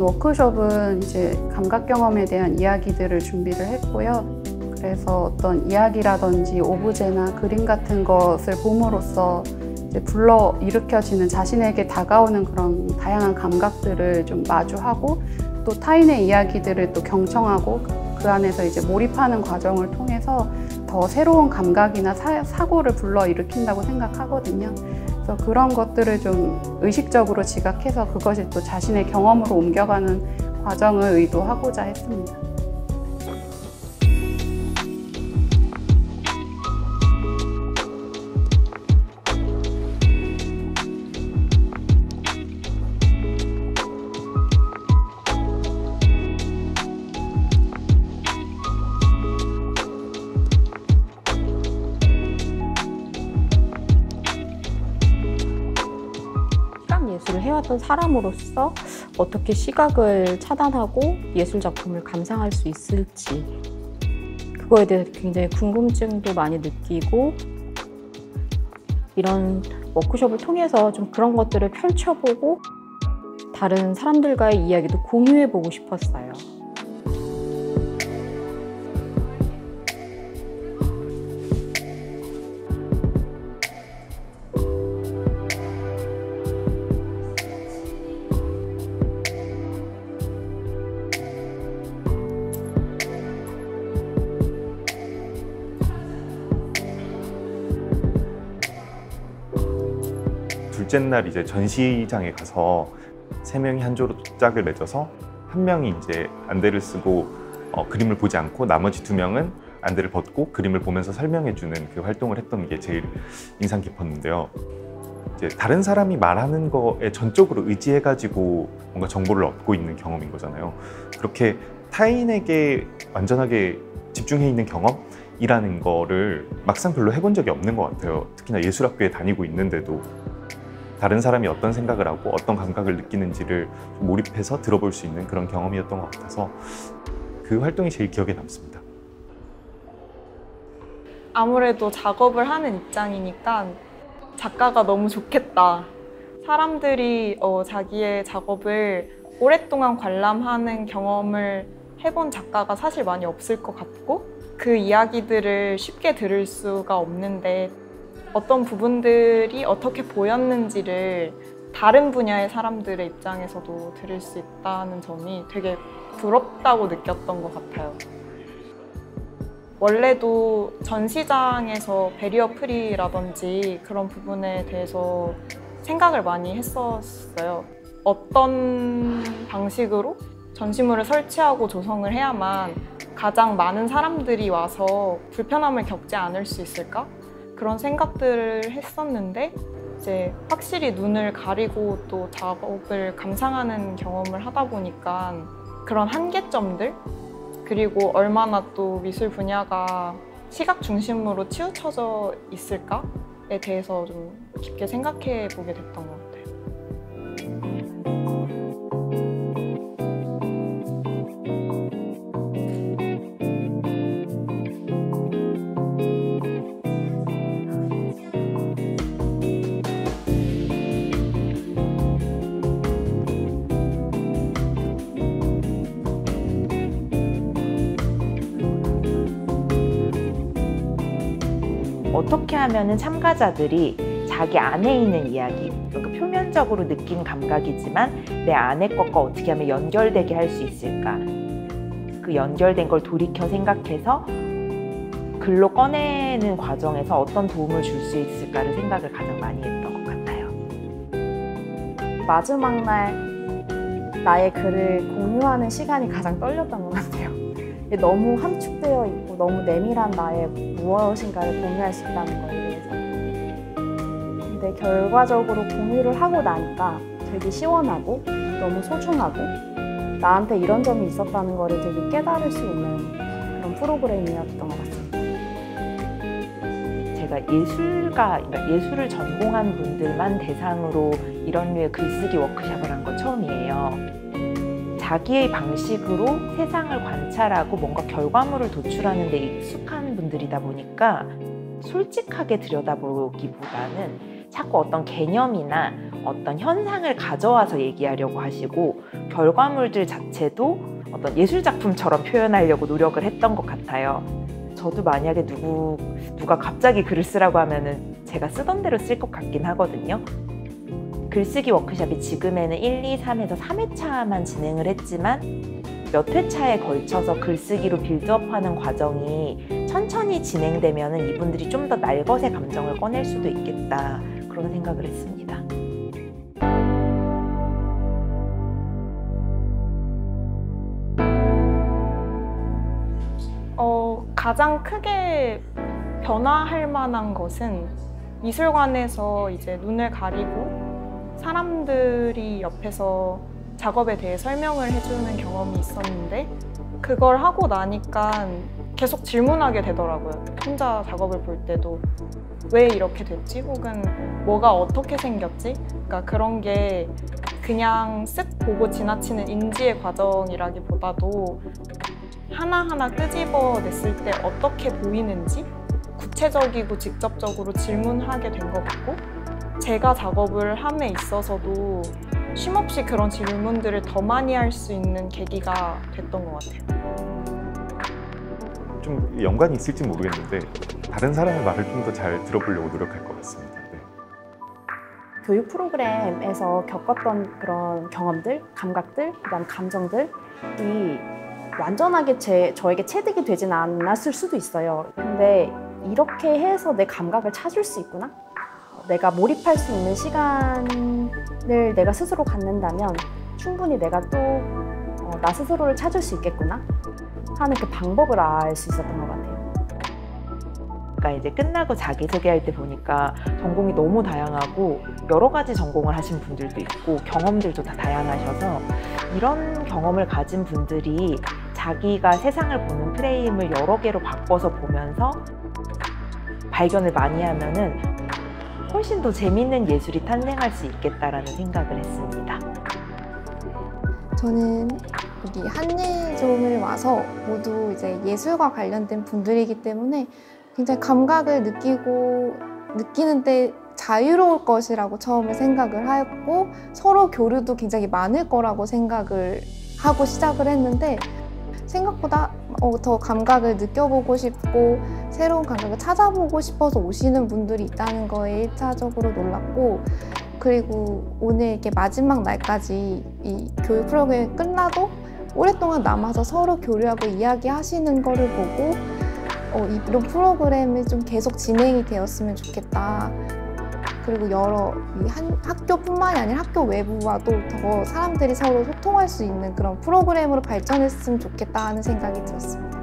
워크숍은 이제 감각 경험에 대한 이야기들을 준비를 했고요. 그래서 어떤 이야기라든지 오브제나 그림 같은 것을 봄으로써 이제 불러 일으켜지는 자신에게 다가오는 그런 다양한 감각들을 좀 마주하고 또 타인의 이야기들을 또 경청하고 그 안에서 이제 몰입하는 과정을 통해서 더 새로운 감각이나 사고를 불러 일으킨다고 생각하거든요. 그래서 그런 것들을 좀 의식적으로 지각해서 그것이 또 자신의 경험으로 옮겨가는 과정을 의도하고자 했습니다. 예술을 해왔던 사람으로서 어떻게 시각을 차단하고 예술 작품을 감상할 수 있을지 그거에 대해서 굉장히 궁금증도 많이 느끼고 이런 워크숍을 통해서 좀 그런 것들을 펼쳐보고 다른 사람들과의 이야기도 공유해보고 싶었어요. 둘째 날 이제 전시장에 가서 3명이 한 조로 짝을 맺어서 한 명이 이제 안대를 쓰고 그림을 보지 않고 나머지 2명은 안대를 벗고 그림을 보면서 설명해주는 그 활동을 했던 게 제일 인상 깊었는데요. 이제 다른 사람이 말하는 거에 전적으로 의지해가지고 뭔가 정보를 얻고 있는 경험인 거잖아요. 그렇게 타인에게 완전하게 집중해 있는 경험이라는 거를 막상 별로 해본 적이 없는 것 같아요. 특히나 예술학교에 다니고 있는데도 다른 사람이 어떤 생각을 하고 어떤 감각을 느끼는지를 몰입해서 들어볼 수 있는 그런 경험이었던 것 같아서 그 활동이 제일 기억에 남습니다. 아무래도 작업을 하는 입장이니까 작가가 너무 좋겠다. 사람들이 자기의 작업을 오랫동안 관람하는 경험을 해본 작가가 사실 많이 없을 것 같고 그 이야기들을 쉽게 들을 수가 없는데 어떤 부분들이 어떻게 보였는지를 다른 분야의 사람들의 입장에서도 들을 수 있다는 점이 되게 부럽다고 느꼈던 것 같아요. 원래도 전시장에서 베리어 프리라든지 그런 부분에 대해서 생각을 많이 했었어요. 어떤 방식으로 전시물을 설치하고 조성을 해야만 가장 많은 사람들이 와서 불편함을 겪지 않을 수 있을까? 그런 생각들을 했었는데 이제 확실히 눈을 가리고 또 작업을 감상하는 경험을 하다 보니까 그런 한계점들 그리고 얼마나 또 미술 분야가 시각 중심으로 치우쳐져 있을까에 대해서 좀 깊게 생각해 보게 됐던 것 같아요. 어떻게 하면 참가자들이 자기 안에 있는 이야기, 그러니까 표면적으로 느낀 감각이지만 내 안의 것과 어떻게 하면 연결되게 할 수 있을까? 그 연결된 걸 돌이켜 생각해서 글로 꺼내는 과정에서 어떤 도움을 줄 수 있을까를 생각을 가장 많이 했던 것 같아요. 마지막 날 나의 글을 공유하는 시간이 가장 떨렸던 것 같아요. 너무 함축되어 있고 너무 내밀한 나의 무엇인가를 공유할 수 있다는 거에 대해서. 근데 결과적으로 공유를 하고 나니까 되게 시원하고 너무 소중하고 나한테 이런 점이 있었다는 거를 되게 깨달을 수 있는 그런 프로그램이었던 것 같습니다. 제가 그러니까 예술을 전공한 분들만 대상으로 이런 류의 글쓰기 워크숍을 한 거 처음이에요. 자기의 방식으로 세상을 관찰하고 뭔가 결과물을 도출하는 데 익숙한 분들이다 보니까 솔직하게 들여다보기보다는 자꾸 어떤 개념이나 어떤 현상을 가져와서 얘기하려고 하시고 결과물들 자체도 어떤 예술작품처럼 표현하려고 노력을 했던 것 같아요. 저도 만약에 누가 갑자기 글을 쓰라고 하면은 제가 쓰던 대로 쓸 것 같긴 하거든요. 글쓰기 워크숍이 지금에는 1, 2, 3에서 3회차만 진행을 했지만 몇 회차에 걸쳐서 글쓰기로 빌드업하는 과정이 천천히 진행되면 이분들이 좀 더 날것의 감정을 꺼낼 수도 있겠다, 그런 생각을 했습니다. 가장 크게 변화할 만한 것은 미술관에서 이제 눈을 가리고 사람들이 옆에서 작업에 대해 설명을 해주는 경험이 있었는데, 그걸 하고 나니까 계속 질문하게 되더라고요. 혼자 작업을 볼 때도 왜 이렇게 됐지? 혹은 뭐가 어떻게 생겼지? 그러니까 그런 게 그냥 쓱 보고 지나치는 인지의 과정이라기보다도 하나하나 끄집어냈을 때 어떻게 보이는지 구체적이고 직접적으로 질문하게 된 것 같고, 제가 작업을 함에 있어서도 쉼없이 그런 질문들을 더 많이 할 수 있는 계기가 됐던 것 같아요. 좀 연관이 있을지 모르겠는데 다른 사람의 말을 좀 더 잘 들어보려고 노력할 것 같습니다. 네. 교육 프로그램에서 겪었던 그런 경험들, 감각들, 그다음 감정들이 완전하게 저에게 체득이 되진 않았을 수도 있어요. 근데 이렇게 해서 내 감각을 찾을 수 있구나? 내가 몰입할 수 있는 시간을 내가 스스로 갖는다면 충분히 내가 또 나 스스로를 찾을 수 있겠구나 하는 그 방법을 알 수 있었던 것 같아요. 그러니까 이제 끝나고 자기소개할 때 보니까 전공이 너무 다양하고 여러 가지 전공을 하신 분들도 있고 경험들도 다 다양하셔서 이런 경험을 가진 분들이 자기가 세상을 보는 프레임을 여러 개로 바꿔서 보면서 발견을 많이 하면은 훨씬 더 재밌는 예술이 탄생할 수 있겠다라는 생각을 했습니다. 저는 여기 한예종을 와서 모두 이제 예술과 관련된 분들이기 때문에 굉장히 감각을 느끼는데 자유로울 것이라고 처음에 생각을 하였고, 서로 교류도 굉장히 많을 거라고 생각을 하고 시작을 했는데, 생각보다 더 감각을 느껴보고 싶고 새로운 감각을 찾아보고 싶어서 오시는 분들이 있다는 거에 1차적으로 놀랐고, 그리고 오늘 이렇게 마지막 날까지 이 교육 프로그램이 끝나도 오랫동안 남아서 서로 교류하고 이야기하시는 거를 보고 이런 프로그램이 좀 계속 진행이 되었으면 좋겠다. 그리고 여러 학교뿐만이 아니라 학교 외부와도 더 사람들이 서로 소통할 수 있는 그런 프로그램으로 발전했으면 좋겠다 하는 생각이 들었습니다.